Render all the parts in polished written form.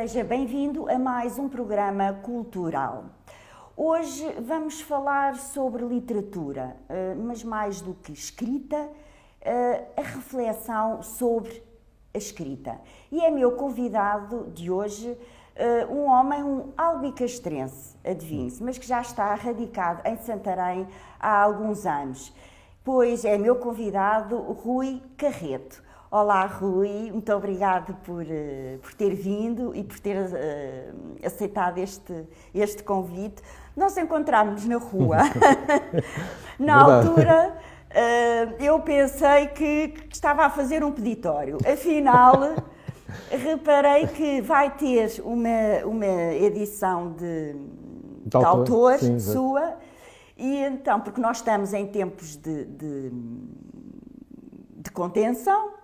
seja bem-vindo a mais um programa cultural. Hoje vamos falar sobre literatura, mas mais do que escrita, a reflexão sobre a escrita. E é meu convidado de hoje um homem, um albicastrense, adivinhe-se, mas que já está radicado em Santarém há alguns anos, pois é meu convidado Rui Carreto. Olá, Rui, muito obrigado por ter vindo e por ter aceitado este convite. Nós encontramos-nos na rua. Na altura, eu pensei que estava a fazer um peditório. Afinal, reparei que vai ter uma edição de autor sim, sua. E então, porque nós estamos em tempos de contenção,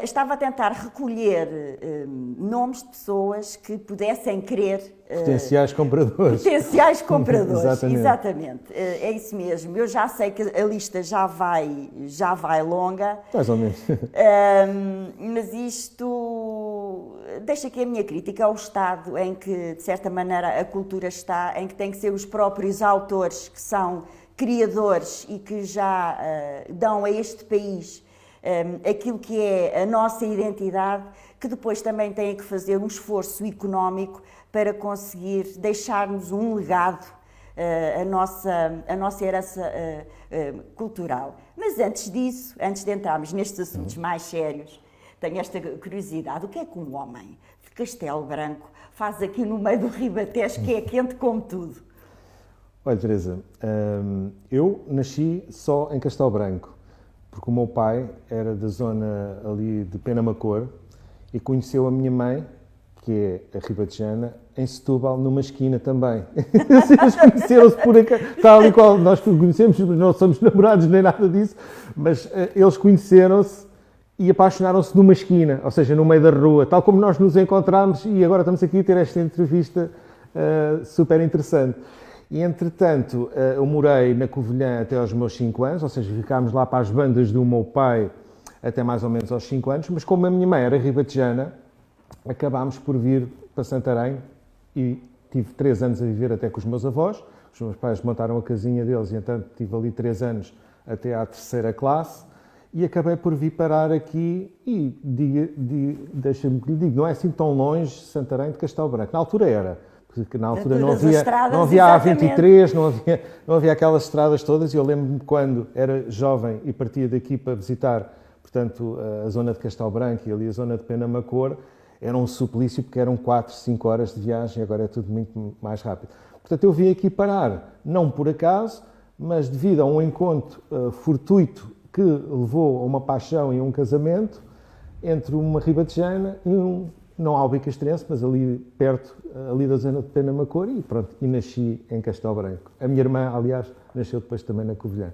estava a tentar recolher nomes de pessoas que pudessem querer... Potenciais compradores. Potenciais compradores, Exatamente. É isso mesmo. Eu já sei que a lista já vai longa. Mais ou menos. Mas isto deixa aqui a minha crítica ao estado em que, de certa maneira, a cultura está, em que tem que ser os próprios autores que são criadores e que já dão a este país aquilo que é a nossa identidade, que depois também têm que fazer um esforço económico para conseguir deixar-nos um legado, a nossa herança cultural. Mas antes disso, antes de entrarmos nestes assuntos mais sérios, tenho esta curiosidade: o que é que um homem de Castelo Branco faz aqui no meio do Ribatejo, que é quente como tudo? Olha, Teresa, eu nasci só em Castelo Branco, porque o meu pai era da zona ali de Penamacor e conheceu a minha mãe, que é a ribatejana, em Setúbal, numa esquina também. Eles conheceram-se por acaso, tal e qual nós conhecemos, mas não somos namorados nem nada disso, mas eles conheceram-se e apaixonaram-se numa esquina, ou seja, no meio da rua, tal como nós nos encontramos, e agora estamos aqui a ter esta entrevista super interessante. E, entretanto, eu morei na Covilhã até aos meus 5 anos, ou seja, ficámos lá para as bandas do meu pai até mais ou menos aos 5 anos, mas como a minha mãe era ribatejana, acabámos por vir para Santarém e tive 3 anos a viver até com os meus avós. Os meus pais montaram a casinha deles e, então, tive ali 3 anos até à 3ª classe e acabei por vir parar aqui e, deixa-me que lhe diga, não é assim tão longe Santarém de Castelo Branco. Na altura era, porque na altura não havia A23, não havia aquelas estradas todas, e eu lembro-me quando era jovem e partia daqui para visitar, portanto, a zona de Castelo Branco e ali a zona de Penamacor, era um suplício porque eram 4, 5 horas de viagem, agora é tudo muito mais rápido. Portanto, eu vim aqui parar, não por acaso, mas devido a um encontro fortuito que levou a uma paixão e a um casamento entre uma ribatejana e um não albicastrense, mas ali perto, ali da zona de Penamacor, e pronto, e nasci em Castelo Branco. A minha irmã, aliás, nasceu depois também na Covilhã.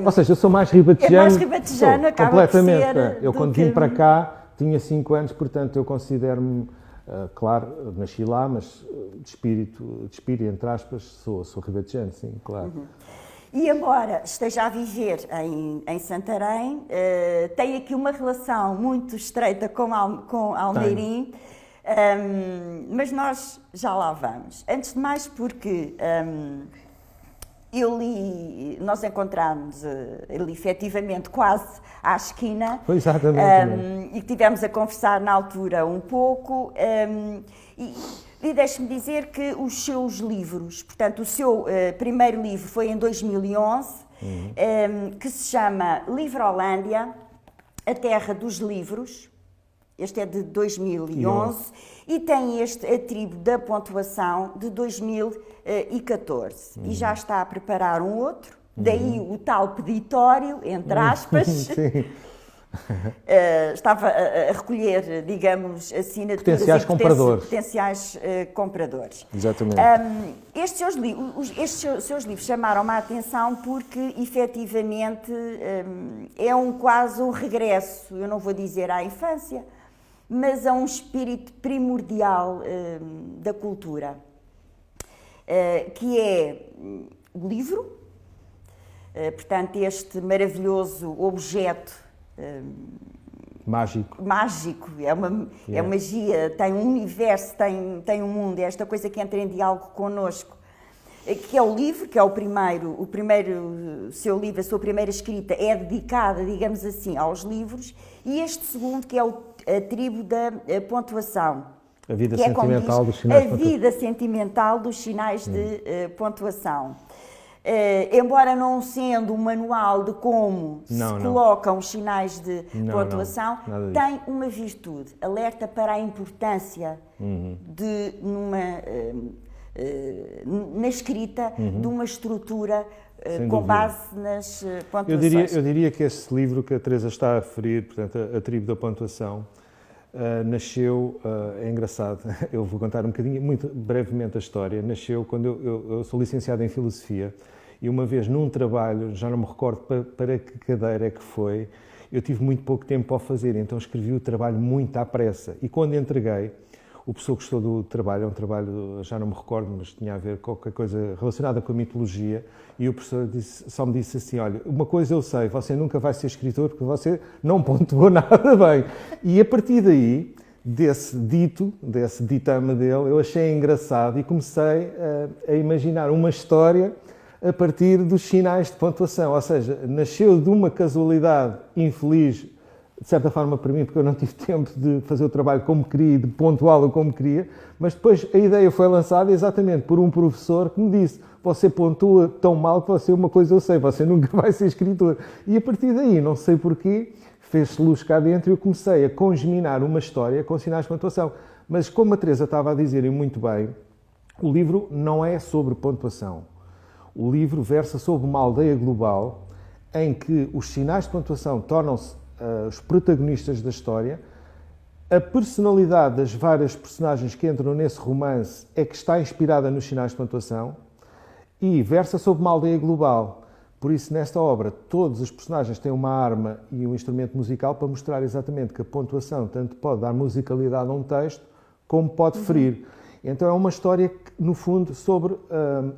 Ou seja, eu sou mais ribatejano. É mais ribatejano, acaba completamente. Por ser eu quando vim para cá, tinha 5 anos, portanto eu considero-me, claro, nasci lá, mas de espírito, entre aspas, sou ribatejano, sim, claro. E embora esteja a viver em Santarém, tem aqui uma relação muito estreita com Almeirim, mas nós já lá vamos. Antes de mais porque nós encontramos ali efetivamente quase à esquina. Foi exatamente. E tivemos a conversar na altura um pouco. E deixe-me dizer que os seus livros, portanto, o seu primeiro livro foi em 2011, que se chama Livrolândia, a Terra dos Livros. Este é de 2011 e tem este atributo da pontuação de 2014. E já está a preparar um outro, daí o tal peditório, entre aspas. Sim. Estava a recolher, digamos, assinaturas potenciais compradores. Exatamente. Estes seus livros chamaram-me a atenção porque, efetivamente, é quase um regresso, eu não vou dizer à infância, mas a um espírito primordial da cultura, que é o livro, portanto, este maravilhoso objeto Mágico. mágico, é magia, tem um universo, tem um mundo, é esta coisa que entra em diálogo connosco. Que é o livro, que é o primeiro seu livro, a sua primeira escrita é dedicada, digamos assim, aos livros, e este segundo, que é a tribo da pontuação. A vida que sentimental diz, dos sinais de a pontuação. vida sentimental dos sinais de pontuação. Embora não sendo um manual de como se colocam os sinais de pontuação, tem uma virtude, alerta para a importância de na escrita de uma estrutura com base nas pontuações. Eu diria que esse livro que a Teresa está a referir, portanto, a tribo da pontuação, nasceu, é engraçado, eu vou contar um bocadinho, muito brevemente a história, nasceu quando eu sou licenciado em Filosofia e uma vez num trabalho, já não me recordo para que cadeira é que foi, eu tive muito pouco tempo para o fazer, então escrevi o trabalho muito à pressa e quando entreguei, o professor gostou do trabalho, é um trabalho, já não me recordo, mas tinha a ver com qualquer coisa relacionada com a mitologia, e o professor só me disse assim, olha, uma coisa eu sei, você nunca vai ser escritor porque você não pontuou nada bem. E a partir daí, desse ditame dele, eu achei engraçado e comecei a imaginar uma história a partir dos sinais de pontuação, ou seja, nasceu de uma casualidade infeliz, de certa forma para mim, porque eu não tive tempo de fazer o trabalho como queria e de pontuá-lo como queria, mas depois a ideia foi lançada exatamente por um professor que me disse, você pontua tão mal que você, uma coisa eu sei, você nunca vai ser escritor. E a partir daí, não sei porquê, fez-se luz cá dentro e eu comecei a congeminar uma história com sinais de pontuação. Mas como a Teresa estava a dizer, e muito bem, o livro não é sobre pontuação. O livro versa sobre uma aldeia global em que os sinais de pontuação tornam-se os protagonistas da história, a personalidade das várias personagens que entram nesse romance é que está inspirada nos sinais de pontuação e versa sobre uma aldeia global. Por isso, nesta obra, todos os personagens têm uma arma e um instrumento musical para mostrar exatamente que a pontuação tanto pode dar musicalidade a um texto como pode ferir. Então é uma história, no fundo, sobre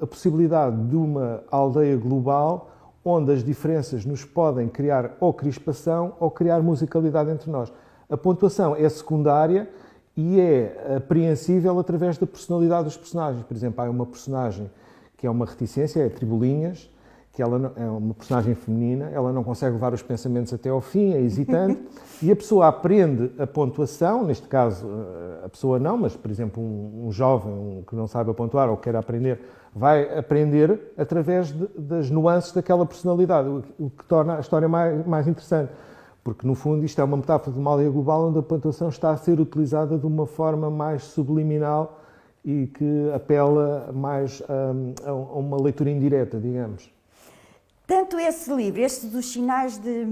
a possibilidade de uma aldeia global onde as diferenças nos podem criar ou crispação ou criar musicalidade entre nós. A pontuação é secundária e é apreensível através da personalidade dos personagens. Por exemplo, há uma personagem que é uma reticência, é a Tribolinhas, que ela é uma personagem feminina, ela não consegue levar os pensamentos até ao fim, é hesitante, e a pessoa aprende a pontuação, neste caso a pessoa não, mas por exemplo um jovem que não sabe pontuar ou quer aprender, vai aprender através das nuances daquela personalidade, o que torna a história mais interessante. Porque, no fundo, isto é uma metáfora de uma aldeia global onde a pontuação está a ser utilizada de uma forma mais subliminal e que apela mais a uma leitura indireta, digamos. Tanto esse livro, este dos sinais de...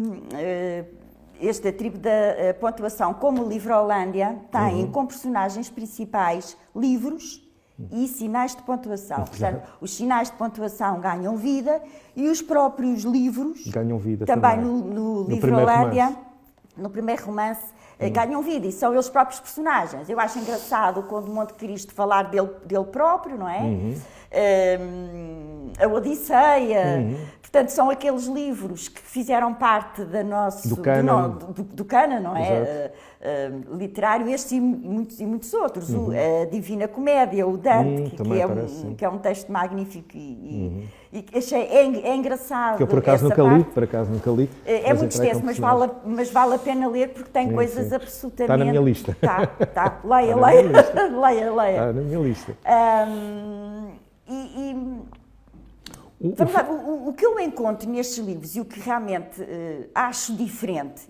este, a tribo da pontuação, como o livro Holândia, têm como personagens principais livros e sinais de pontuação. Portanto, os sinais de pontuação ganham vida e os próprios livros ganham vida também. No livro Holândia, no primeiro romance, ganham vida e são eles próprios personagens. Eu acho engraçado quando Monte Cristo falar dele próprio, não é? A Odisseia. Portanto, são aqueles livros que fizeram parte da do cânon, não é? Literário, estes e muitos outros. A Divina Comédia, o Dante, que é um texto magnífico e achei, é engraçado. Que eu por acaso nunca li. É muito extenso, mas vale a pena ler porque tem coisas absolutamente... Está na minha lista. Está. Leia. Está na minha lista. Vamos lá, o que eu encontro nestes livros e o que realmente acho diferente,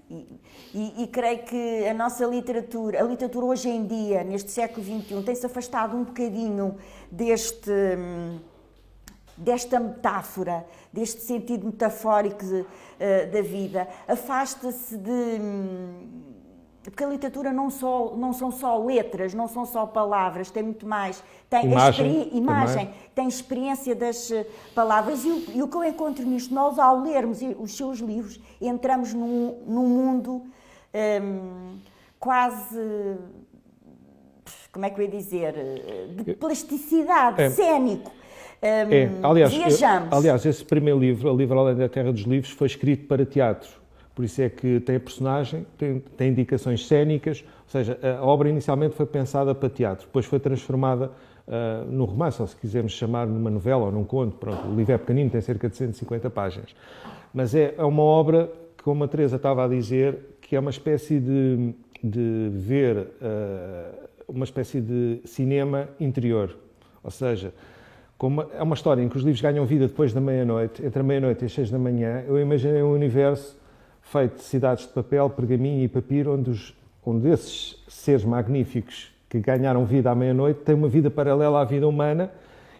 e creio que a nossa literatura, a literatura hoje em dia, neste século XXI, tem-se afastado um bocadinho desta metáfora, deste sentido metafórico da vida, afasta-se de... Porque a literatura não são só letras, não são só palavras, tem muito mais. Tem imagem, tem experiência das palavras. E o que eu encontro nisto, nós ao lermos os seus livros, entramos num mundo quase, como é que eu ia dizer, de plasticidade, cénico. Aliás, esse primeiro livro, A Livro Além da Terra dos Livros, foi escrito para teatro. por isso é que tem a personagem, tem indicações cênicas, ou seja, a obra inicialmente foi pensada para teatro, depois foi transformada num romance, ou se quisermos chamar numa novela ou num conto. Pronto, o livro é pequenino, tem cerca de 150 páginas. Mas é uma obra, como a Teresa estava a dizer, que é uma espécie de ver, uma espécie de cinema interior. Ou seja, como é uma história em que os livros ganham vida depois da meia-noite, entre a meia-noite e as 6 da manhã, eu imaginei um universo feito de cidades de papel, pergaminho e papiro, onde esses seres magníficos que ganharam vida à meia-noite têm uma vida paralela à vida humana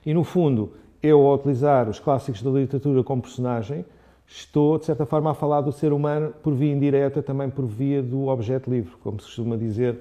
e, no fundo, eu, ao utilizar os clássicos da literatura como personagem, estou, de certa forma, a falar do ser humano por via indireta, também por via do objeto livro. Como se costuma dizer,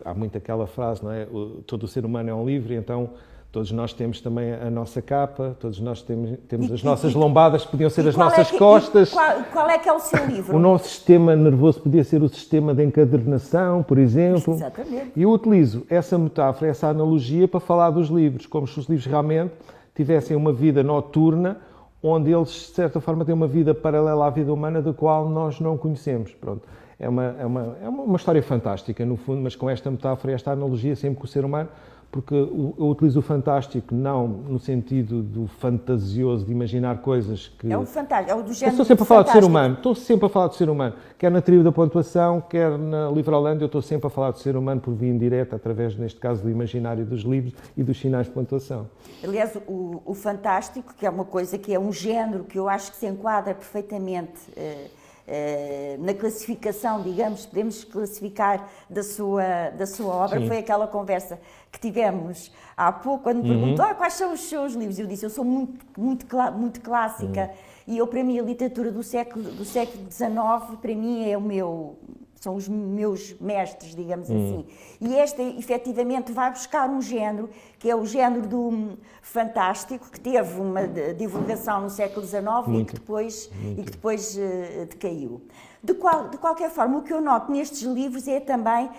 há muito aquela frase, não é? Todo o ser humano é um livro, e então todos nós temos também a nossa capa, todos nós temos as nossas lombadas, podiam ser as nossas costas. Qual é que é o seu livro? O nosso sistema nervoso podia ser o sistema de encadernação, por exemplo. Exatamente. E eu utilizo essa metáfora, essa analogia para falar dos livros, como se os livros realmente tivessem uma vida noturna, onde eles, de certa forma, têm uma vida paralela à vida humana, da qual nós não conhecemos. Pronto. É uma história fantástica, no fundo, mas com esta metáfora, esta analogia sempre com o ser humano, porque eu utilizo o fantástico não no sentido do fantasioso, de imaginar coisas que... É um fantástico, é o do género. Eu estou sempre a falar do ser humano, estou sempre a falar do ser humano. Quer na tribo da pontuação, quer na Livrolândia, eu estou sempre a falar do ser humano por via indireta, através, neste caso, do imaginário dos livros e dos sinais de pontuação. Aliás, o fantástico, que é uma coisa que é um género que eu acho que se enquadra perfeitamente na classificação, digamos, podemos classificar da sua obra. Sim. Foi aquela conversa que tivemos há pouco, quando me perguntou quais são os seus livros. Eu disse, eu sou muito clássica, e para mim a literatura do século XIX, para mim são os meus mestres, digamos assim. E esta, efetivamente, vai buscar um género, que é o género do fantástico, que teve uma divulgação no século XIX e que depois decaiu. De qualquer forma, o que eu noto nestes livros é também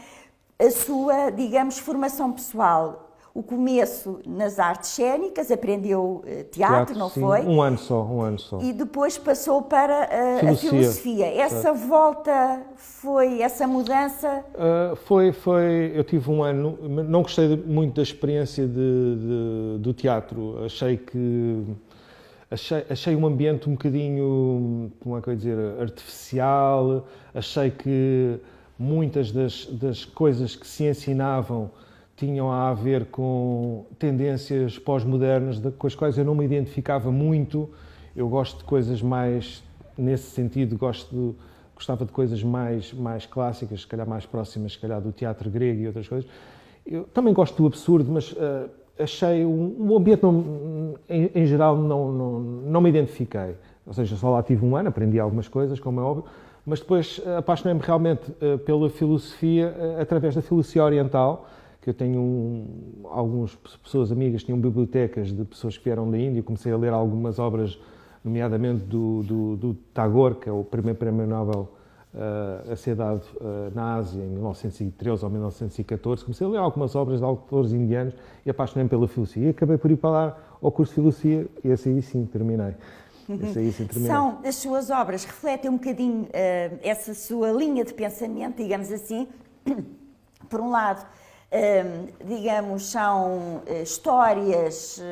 a sua, digamos, formação pessoal. O começo nas artes cênicas, aprendeu teatro, não sim. foi? Um ano só. E depois passou para a filosofia. Essa volta essa mudança? Eu tive um ano, não gostei muito da experiência do teatro. Achei um ambiente um bocadinho, como é que eu ia dizer, artificial. Achei que muitas das coisas que se ensinavam tinham a ver com tendências pós-modernas com as quais eu não me identificava muito. Eu gosto de coisas mais, nesse sentido, gostava de coisas mais clássicas, se calhar mais próximas, se calhar, do teatro grego e outras coisas. Eu também gosto do absurdo, mas achei um ambiente, em geral, não me identifiquei. Ou seja, só lá tive um ano, aprendi algumas coisas, como é óbvio, mas depois apaixonei-me realmente pela filosofia, através da filosofia oriental, que eu tenho algumas pessoas amigas que tinham bibliotecas de pessoas que vieram da Índia. Comecei a ler algumas obras, nomeadamente do Tagore, que é o primeiro prémio Nobel a ser dado na Ásia, em 1913 ou 1914. Comecei a ler algumas obras de autores indianos e apaixonei-me pela filosofia. E acabei por ir para lá ao curso de filosofia e esse aí sim terminei. As suas obras refletem um bocadinho essa sua linha de pensamento, digamos assim. Por um lado, digamos, são histórias,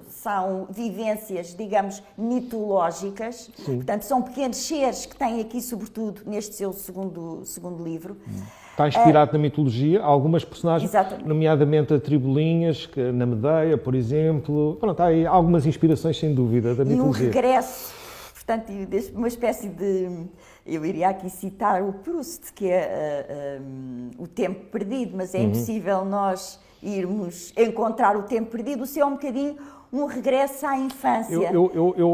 são vivências, digamos, mitológicas. Sim. Portanto, são pequenos seres que têm aqui, sobretudo, neste seu segundo livro. Está inspirado na mitologia, algumas personagens, exatamente, nomeadamente a Tribolinhas, na Medeia, por exemplo. Pronto, há aí algumas inspirações, sem dúvida, da mitologia. E um regresso, portanto, uma espécie de... Eu iria aqui citar o Proust, que é o tempo perdido, mas é impossível nós irmos encontrar o tempo perdido. O seu é um bocadinho um regresso à infância.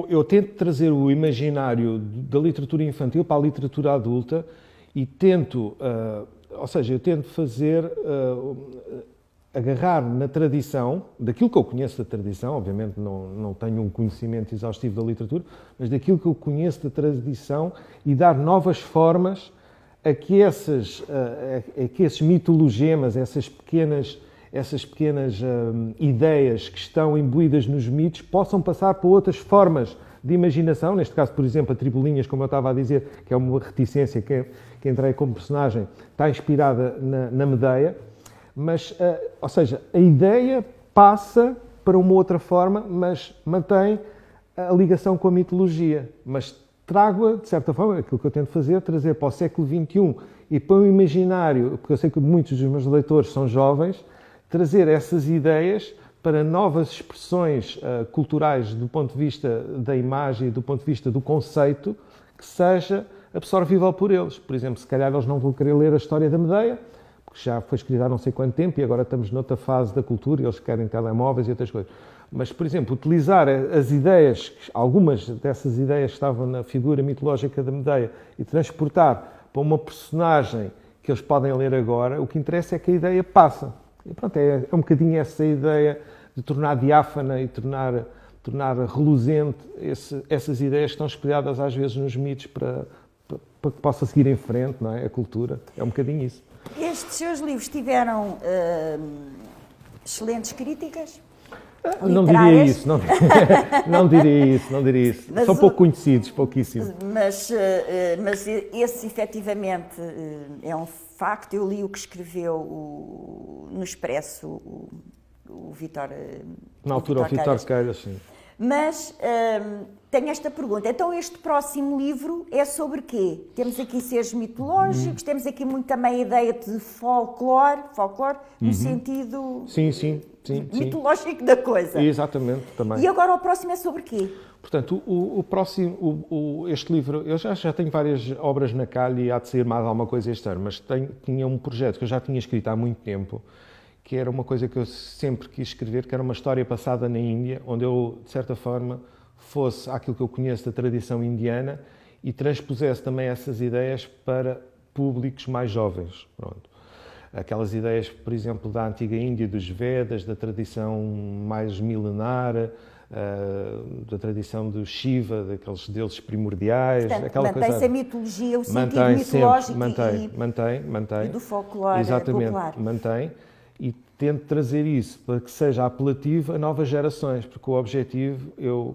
Eu tento trazer o imaginário da literatura infantil para a literatura adulta e tento, eu tento fazer, agarrar na tradição, daquilo que eu conheço da tradição, obviamente não tenho um conhecimento exaustivo da literatura, mas daquilo que eu conheço da tradição e dar novas formas a que esses mitologemas, essas pequenas ideias que estão imbuídas nos mitos possam passar para outras formas de imaginação, neste caso, por exemplo, a Tribolinhas, como eu estava a dizer, que é uma reticência que entrei como personagem, está inspirada na Medeia, mas, ou seja, a ideia passa para uma outra forma, mas mantém a ligação com a mitologia, mas trago-a, de certa forma, aquilo que eu tento fazer, trazer para o século XXI e para o imaginário, porque eu sei que muitos dos meus leitores são jovens, trazer essas ideias para novas expressões culturais do ponto de vista da imagem e do ponto de vista do conceito, que seja absorvível por eles. Por exemplo, se calhar eles não vão querer ler a história da Medeia, porque já foi escrita há não sei quanto tempo e agora estamos noutra fase da cultura e eles querem telemóveis e outras coisas. Mas, por exemplo, utilizar as ideias, algumas dessas ideias que estavam na figura mitológica da Medeia e transportar para uma personagem que eles podem ler agora, o que interessa é que a ideia passa. E pronto, é um bocadinho essa ideia de tornar diáfana e tornar reluzente essas ideias que estão espelhadas às vezes nos mitos para que possa seguir em frente, não é? A cultura. É um bocadinho isso. Estes seus livros tiveram excelentes críticas? Não diria isso, não diria isso. São pouco conhecidos, pouquíssimo. Mas esse efetivamente é um facto. Eu li o que escreveu no Expresso o Vítor. Na altura, o Vítor Queiras, sim. Mas tenho esta pergunta. Então, este próximo livro é sobre quê? Temos aqui seres mitológicos, temos aqui muito também a ideia de folclore no sentido mitológico da coisa. Exatamente, também. E agora o próximo é sobre quê? Portanto, este livro, eu já tenho várias obras na calha e há de sair mais alguma coisa este ano, mas tinha um projeto que eu já tinha escrito há muito tempo, que era uma coisa que eu sempre quis escrever, que era uma história passada na Índia, onde eu, de certa forma, fosse aquilo que eu conheço da tradição indiana e transpusesse também essas ideias para públicos mais jovens. Pronto. Aquelas ideias, por exemplo, da antiga Índia, dos Vedas, da tradição mais milenar, da tradição do Shiva, daqueles deuses primordiais. Portanto, mantém-se a mitologia, o sentido mitológico mantém. E do folclore popular. Mantém. E tento trazer isso para que seja apelativo a novas gerações, porque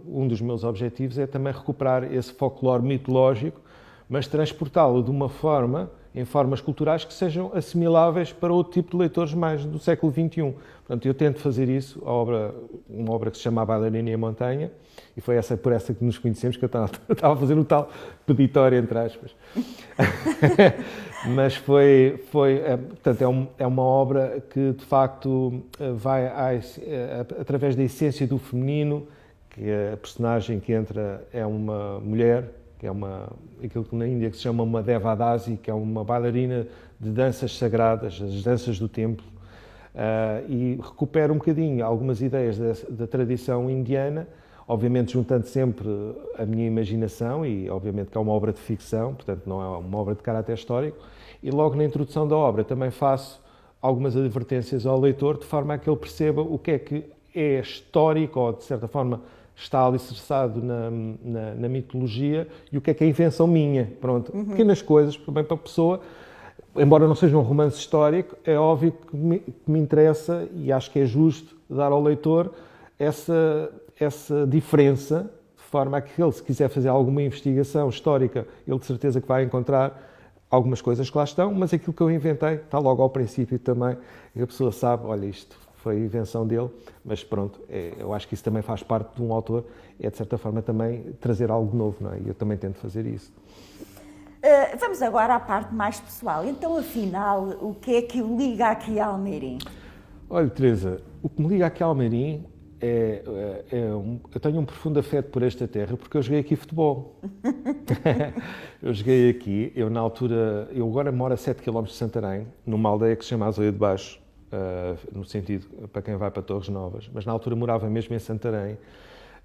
um dos meus objetivos é também recuperar esse folclore mitológico, mas transportá-lo de uma forma, em formas culturais que sejam assimiláveis para outro tipo de leitores mais do século XXI. Portanto, eu tento fazer isso, uma obra que se chama A Bailarina e a Montanha, e foi por essa que nos conhecemos, que eu estava a fazer o tal peditório, entre aspas. Mas portanto, é uma obra que, de facto, vai através da essência do feminino, que a personagem que entra é uma mulher, que é aquilo que na Índia que se chama uma Devadasi, que é uma bailarina de danças sagradas, as danças do templo, e recupera um bocadinho algumas ideias da tradição indiana, obviamente juntando sempre a minha imaginação e obviamente que é uma obra de ficção, portanto não é uma obra de caráter histórico, e logo na introdução da obra também faço algumas advertências ao leitor de forma a que ele perceba o que é histórico ou de certa forma está alicerçado na mitologia e o que é invenção minha. Pronto, pequenas coisas também para a pessoa, embora não seja um romance histórico, é óbvio que me interessa e acho que é justo dar ao leitor essa diferença, de forma a que ele, se quiser fazer alguma investigação histórica, ele de certeza que vai encontrar algumas coisas que lá estão, mas aquilo que eu inventei está logo ao princípio também, e a pessoa sabe, olha, isto foi a invenção dele, mas pronto, eu acho que isso também faz parte de um autor, é de certa forma também trazer algo novo, não é? E eu também tento fazer isso. Vamos agora à parte mais pessoal. Então, afinal, o que é que o liga aqui a Almeirim? Olha, Teresa, o que me liga aqui a Almeirim eu tenho um profundo afeto por esta terra porque eu joguei aqui futebol. Eu joguei aqui, eu agora moro a 7 km de Santarém, numa aldeia que se chama Azoia de Baixo, no sentido para quem vai para Torres Novas, mas na altura morava mesmo em Santarém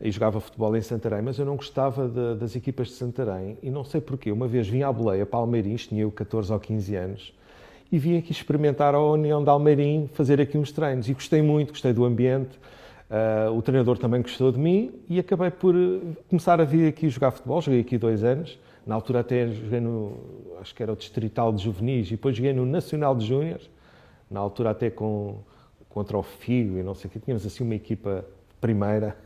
e jogava futebol em Santarém, mas eu não gostava das equipas de Santarém e não sei porquê. Uma vez vim à boleia para Almeirim, tinha eu 14 ou 15 anos, e vim aqui experimentar a União de Almeirim, fazer aqui uns treinos e gostei muito, gostei do ambiente. O treinador também gostou de mim e acabei por começar a vir aqui jogar futebol. Joguei aqui 2 anos, na altura até joguei acho que era o Distrital de Juvenis e depois joguei no Nacional de Júniores, na altura até contra o Figo e não sei o que, tínhamos assim uma equipa primeira,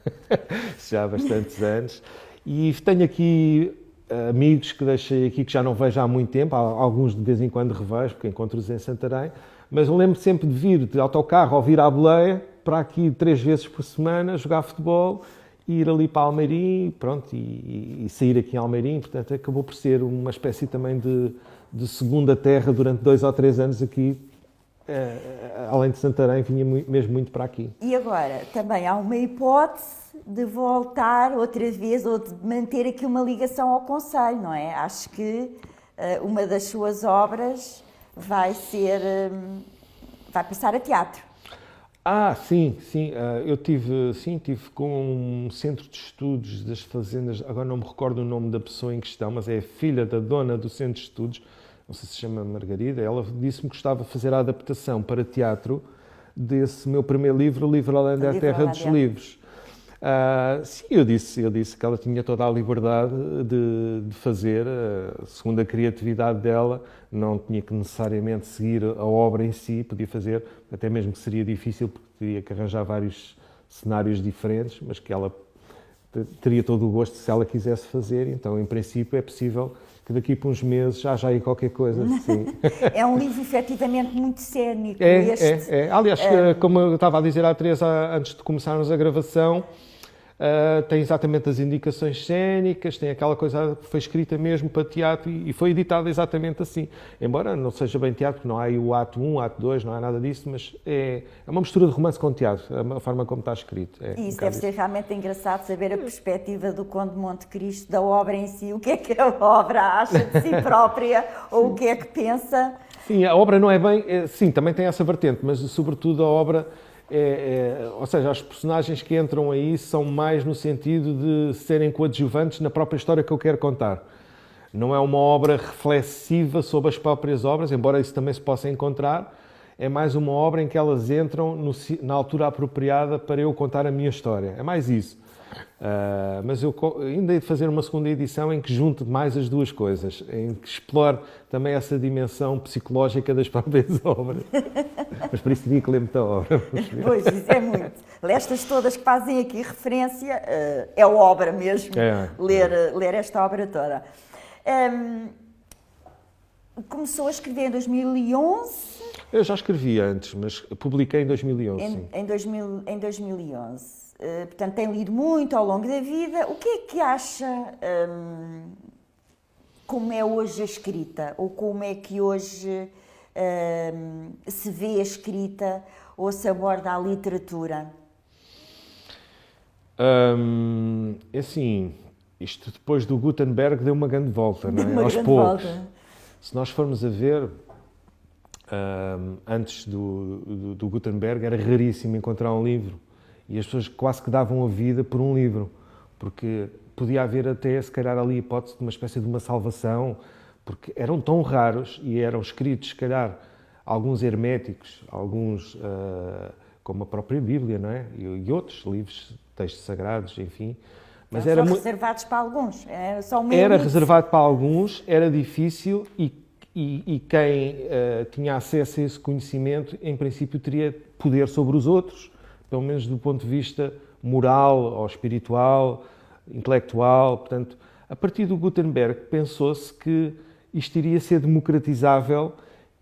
já há bastantes anos. E tenho aqui amigos que deixei aqui que já não vejo há muito tempo, alguns de vez em quando revejo, porque encontro-os em Santarém, mas eu lembro sempre de vir de autocarro ou vir à boleia para aqui 3 vezes por semana jogar futebol, e ir ali para Almeirim, pronto, e sair aqui em Almeirim. Portanto, acabou por ser uma espécie também de segunda terra durante 2 ou 3 anos aqui. Além de Santarém, vinha mesmo muito para aqui. E agora, também há uma hipótese de voltar outra vez ou de manter aqui uma ligação ao concelho, não é? Acho que uma das suas obras vai passar a teatro. Sim. Eu tive com um centro de estudos das fazendas, agora não me recordo o nome da pessoa em questão, mas é a filha da dona do centro de estudos, não sei se chama Margarida. Ela disse-me que gostava de fazer a adaptação para teatro desse meu primeiro livro, O Livro-Holândia, a Terra dos Livros. Sim, eu disse que ela tinha toda a liberdade de fazer, segundo a criatividade dela, não tinha que necessariamente seguir a obra em si, podia fazer, até mesmo que seria difícil, porque teria que arranjar vários cenários diferentes, mas que ela teria todo o gosto se ela quisesse fazer. Então, em princípio, é possível que daqui por uns meses já aí qualquer coisa. Sim. É um livro efetivamente muito cénico. Aliás, como eu estava a dizer à Teresa antes de começarmos a gravação, tem exatamente as indicações cénicas, tem aquela coisa que foi escrita mesmo para teatro e foi editada exatamente assim. Embora não seja bem teatro, porque não há aí o ato 1, ato 2, não há nada disso, mas é uma mistura de romance com teatro, a forma como está escrito. E isso deve ser realmente engraçado, saber a perspectiva do Conde de Monte Cristo, da obra em si, o que é que a obra acha de si própria ou o que é que pensa. Sim, a obra não é bem... Sim, também tem essa vertente, mas sobretudo a obra... ou seja, as personagens que entram aí são mais no sentido de serem coadjuvantes na própria história que eu quero contar. Não é uma obra reflexiva sobre as próprias obras, embora isso também se possa encontrar. É mais uma obra em que elas entram na altura apropriada para eu contar a minha história. É mais isso. Mas eu ainda hei de fazer uma segunda edição em que junte mais as duas coisas, em que explore também essa dimensão psicológica das próprias obras. Mas por isso teria que ler muita obra. Pois, isso é muito. Estas todas que fazem aqui referência, é obra mesmo, ler esta obra toda. Começou a escrever em 2011? Eu já escrevi antes, mas publiquei em 2011. Em 2011. Portanto, tem lido muito ao longo da vida. O que é que acha como é hoje a escrita? Ou como é que hoje se vê a escrita ou se aborda a literatura? Assim, isto depois do Gutenberg deu uma grande volta, não é? Aos poucos. Se nós formos a ver, antes do Gutenberg era raríssimo encontrar um livro. E as pessoas quase que davam a vida por um livro, porque podia haver até, se calhar, ali a hipótese de uma espécie de uma salvação, porque eram tão raros e eram escritos, se calhar, alguns herméticos, alguns, como a própria Bíblia, não é? E outros livros, textos sagrados, enfim. Mas eram só reservados para alguns? Era reservado para alguns, era difícil e quem tinha acesso a esse conhecimento, em princípio, teria poder sobre os outros, pelo menos do ponto de vista moral ou espiritual, intelectual. Portanto, a partir do Gutenberg pensou-se que isto iria ser democratizável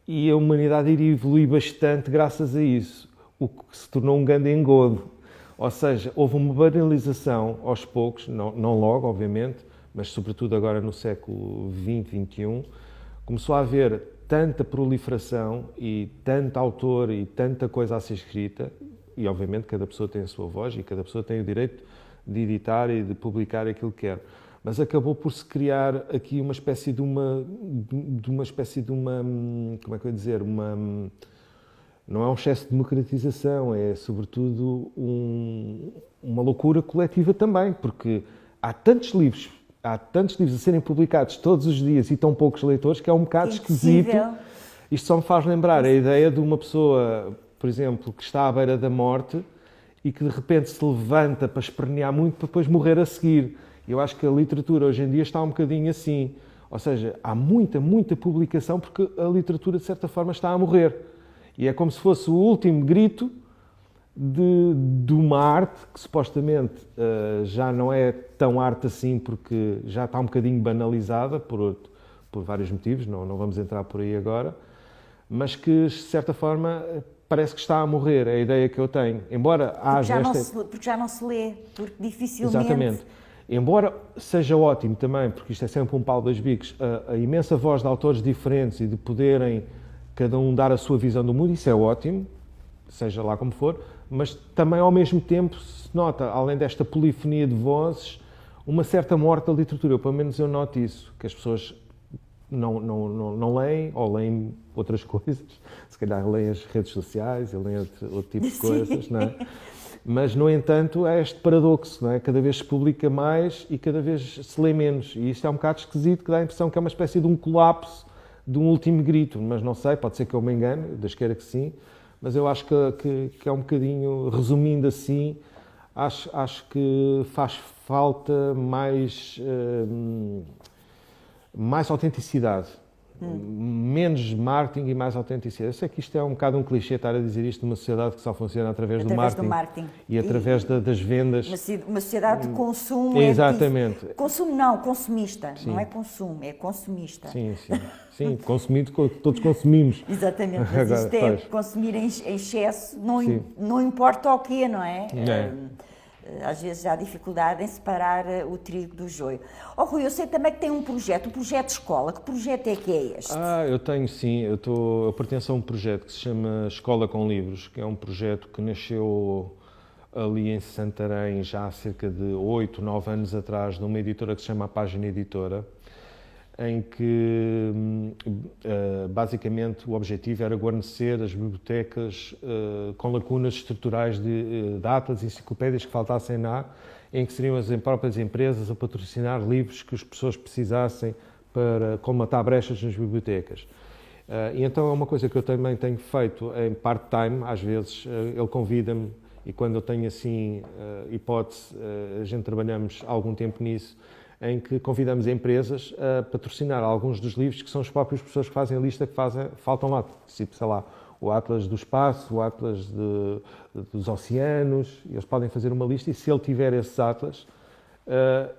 e a humanidade iria evoluir bastante graças a isso, o que se tornou um grande engodo. Ou seja, houve uma banalização aos poucos, não logo, obviamente, mas sobretudo agora no século XX, XXI, começou a haver tanta proliferação e tanto autor e tanta coisa a ser escrita. E, obviamente, cada pessoa tem a sua voz e cada pessoa tem o direito de editar e de publicar aquilo que quer. Mas acabou por se criar aqui uma espécie de uma como é que eu ia dizer, não é um excesso de democratização, é, sobretudo, uma loucura coletiva também, porque há tantos livros a serem publicados todos os dias e tão poucos leitores que é um bocado esquisito. Isto só me faz lembrar a ideia de uma pessoa, por exemplo, que está à beira da morte e que de repente se levanta para espernear muito para depois morrer a seguir. Eu acho que a literatura hoje em dia está um bocadinho assim. Ou seja, há muita publicação porque a literatura de certa forma está a morrer. E é como se fosse o último grito de uma arte que supostamente já não é tão arte assim, porque já está um bocadinho banalizada por vários motivos, não vamos entrar por aí agora, mas que, de certa forma, parece que está a morrer, é a ideia que eu tenho. Embora haja porque já não se lê, porque dificilmente... Exatamente. Embora seja ótimo também, porque isto é sempre um pau dois bicos, a imensa voz de autores diferentes e de poderem cada um dar a sua visão do mundo, isso é ótimo, seja lá como for, mas também ao mesmo tempo se nota, além desta polifonia de vozes, uma certa morte da literatura. Pelo menos eu noto isso, que as pessoas não leem, ou leem outras coisas, se calhar leem as redes sociais, ou leem outro tipo de coisas, não é? Mas, no entanto, há este paradoxo, não é? Cada vez se publica mais e cada vez se lê menos. E isto é um bocado esquisito, que dá a impressão que é uma espécie de um colapso, de um último grito. Mas não sei, pode ser que eu me engane, Deus queira que sim, mas eu acho que é um bocadinho, resumindo assim, acho que faz falta mais autenticidade, menos marketing e mais autenticidade. Eu sei que isto é um bocado um clichê estar a dizer isto numa sociedade que só funciona através do marketing e através das vendas. Uma sociedade de consumo. Exatamente. Consumo não, consumista. Sim. Não é consumo, é consumista. Sim, consumido, todos consumimos. Exatamente, mas isto é consumir em excesso, não importa o quê, não é? Às vezes há dificuldade em separar o trigo do joio. Rui, eu sei também que tem um projeto de escola. Que projeto é que é este? Eu tenho sim, eu pertenço a um projeto que se chama Escola com Livros, que é um projeto que nasceu ali em Santarém já há cerca de 8, 9 anos atrás, numa editora que se chama A Página Editora, em que basicamente o objetivo era guarnecer as bibliotecas com lacunas estruturais de atlas e enciclopédias que faltassem em que seriam as próprias empresas a patrocinar livros que as pessoas precisassem para colmatar brechas nas bibliotecas. E então é uma coisa que eu também tenho feito em part-time, às vezes ele convida-me e quando eu tenho assim hipótese, a gente trabalhamos algum tempo nisso, em que convidamos empresas a patrocinar alguns dos livros que são as próprias pessoas que fazem a lista que faltam lá. Tipo, sei lá, o Atlas do Espaço, o Atlas dos Oceanos, eles podem fazer uma lista e se ele tiver esses Atlas,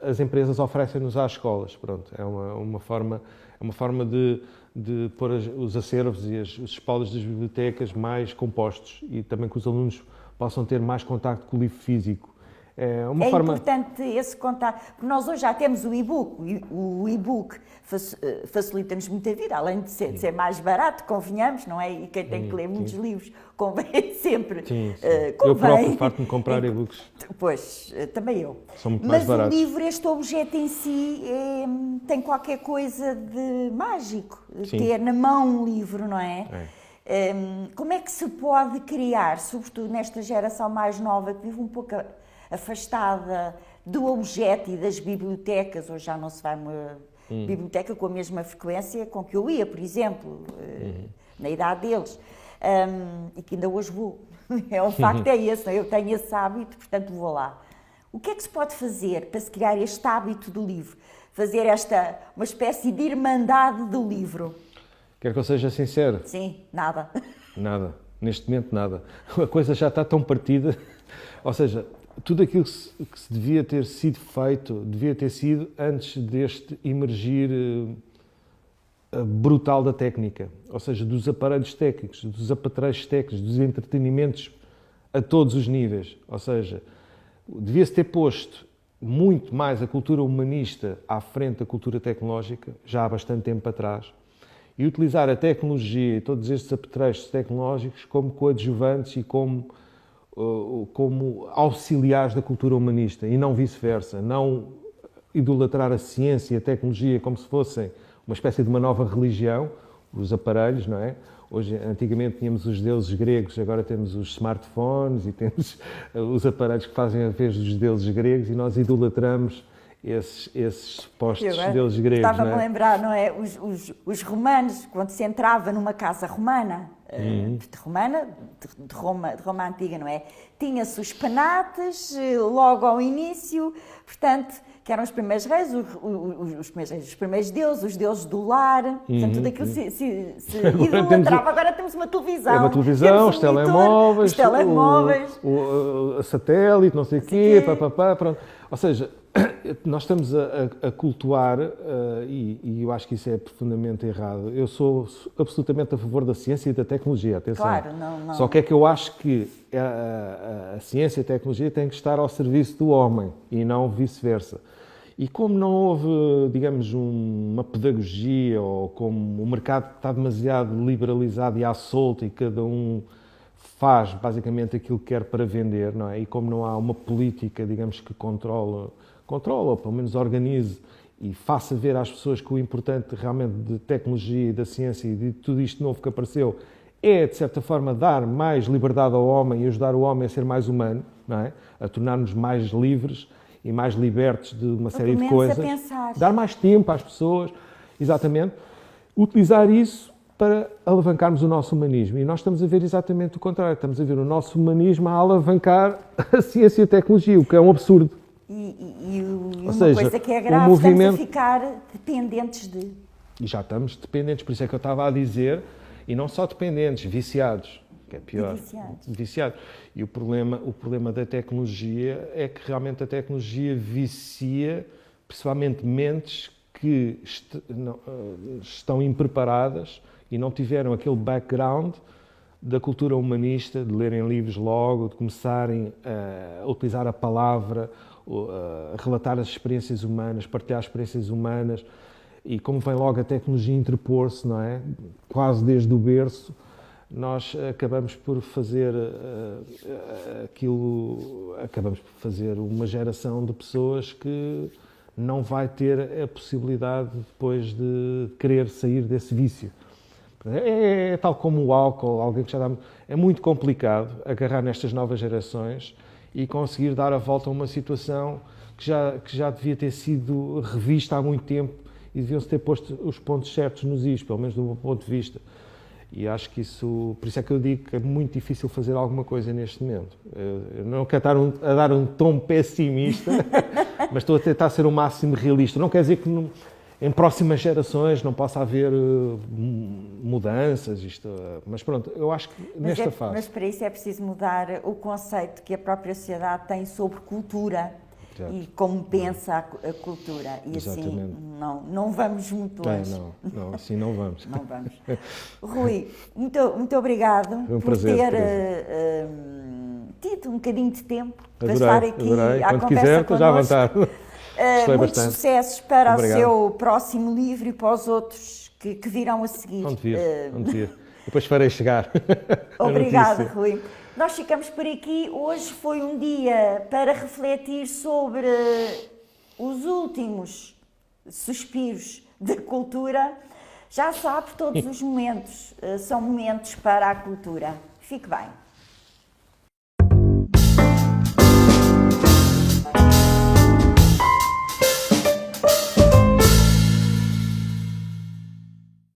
as empresas oferecem-nos às escolas. Pronto, é uma forma de pôr os acervos e os espólios das bibliotecas mais compostos e também que os alunos possam ter mais contacto com o livro físico. É importante esse contato, porque nós hoje já temos o e-book. O e-book facilita-nos muito a vida, além de ser mais barato, convenhamos, não é? E quem tem que ler muitos livros convém sempre. Sim. Eu próprio farto-me comprar e-books. Pois, também eu. São muito mais baratos. Mas o livro, este objeto em si, tem qualquer coisa de mágico. Ter na mão um livro, não é? Como é que se pode criar, sobretudo nesta geração mais nova, que vive um pouco afastada do objeto e das bibliotecas? Hoje já não se vai a uma biblioteca com a mesma frequência com que eu ia, por exemplo, na idade deles, e que ainda hoje vou. O facto é esse, eu tenho esse hábito, portanto vou lá. O que é que se pode fazer para se criar este hábito do livro? Fazer uma espécie de irmandade do livro? Quer que eu seja sincero? Sim, nada. Nada. Neste momento, nada. A coisa já está tão partida. Ou seja, tudo aquilo que se devia ter sido feito, devia ter sido antes deste emergir brutal da técnica. Ou seja, dos aparelhos técnicos, dos apetrechos técnicos, dos entretenimentos a todos os níveis. Ou seja, devia-se ter posto muito mais a cultura humanista à frente da cultura tecnológica, já há bastante tempo atrás, e utilizar a tecnologia e todos estes apetrechos tecnológicos como coadjuvantes e como auxiliares da cultura humanista e não vice-versa, não idolatrar a ciência e a tecnologia como se fossem uma espécie de uma nova religião, os aparelhos, não é? Antigamente tínhamos os deuses gregos, agora temos os smartphones e temos os aparelhos que fazem a vez dos deuses gregos e nós idolatramos esses supostos deuses gregos. Estava-me a lembrar, não é? Os romanos, quando se entrava numa casa romana, romana, de Roma Antiga, não é? Tinha-se os penates logo ao início, portanto, que eram os primeiros reis, os primeiros deuses, os deuses do lar, portanto, tudo aquilo se idolatrava. Agora temos uma televisão. É uma televisão, os telemóveis, o satélite, não sei o quê, pronto. Ou seja, nós estamos a cultuar, e eu acho que isso é profundamente errado. Eu sou absolutamente a favor da ciência e da tecnologia, atenção. Claro, não. Só que é que eu acho que a ciência e a tecnologia têm que estar ao serviço do homem e não vice-versa. E como não houve, digamos, uma pedagogia, ou como o mercado está demasiado liberalizado e à solta e cada um faz basicamente aquilo que quer para vender, não é? E como não há uma política, digamos, que controla, ou pelo menos organize e faça ver às pessoas que o importante realmente de tecnologia e da ciência e de tudo isto novo que apareceu é, de certa forma, dar mais liberdade ao homem e ajudar o homem a ser mais humano, não é? A tornar-nos mais livres e mais libertos de uma série de coisas. Dar mais tempo às pessoas, exatamente. Utilizar isso para alavancarmos o nosso humanismo. E nós estamos a ver exatamente o contrário. Estamos a ver o nosso humanismo a alavancar a ciência e a tecnologia, o que é um absurdo. E uma coisa que é grave, estamos a ficar dependentes de... E já estamos dependentes, por isso é que eu estava a dizer, e não só dependentes, viciados, que é pior. Viciados. E o problema da tecnologia é que realmente a tecnologia vicia, principalmente mentes que estão impreparadas e não tiveram aquele background da cultura humanista, de lerem livros logo, de começarem a utilizar a palavra, a relatar as experiências humanas, partilhar as experiências humanas, e como vem logo a tecnologia interpor-se, não é? Quase desde o berço, nós acabamos por fazer acabamos por fazer uma geração de pessoas que não vai ter a possibilidade depois de querer sair desse vício. É tal como o álcool, alguém que já dá... É muito complicado agarrar nestas novas gerações e conseguir dar a volta a uma situação que já devia ter sido revista há muito tempo e deviam-se ter posto os pontos certos nos is, pelo menos do meu ponto de vista. E acho que isso... Por isso é que eu digo que é muito difícil fazer alguma coisa neste momento. Eu não quero estar a dar um tom pessimista, mas estou a tentar ser o máximo realista. Não quer dizer que em próximas gerações não possa haver mudanças, mas pronto, eu acho que nesta fase... Mas para isso é preciso mudar o conceito que a própria sociedade tem sobre cultura. Exato. E como pensa a cultura. E exatamente. Assim não vamos muito longe. Não, assim não vamos. Não vamos. Rui, muito obrigado por ter tido um bocadinho de tempo para estar aqui à Quando conversa quiser, estou já à vontade. Muitos sucessos para o seu próximo livro e para os outros que virão a seguir. Onde vir. Depois farei chegar. Obrigado, Rui. Nós ficamos por aqui. Hoje foi um dia para refletir sobre os últimos suspiros da cultura. Já sabe, todos os momentos são momentos para a cultura. Fique bem.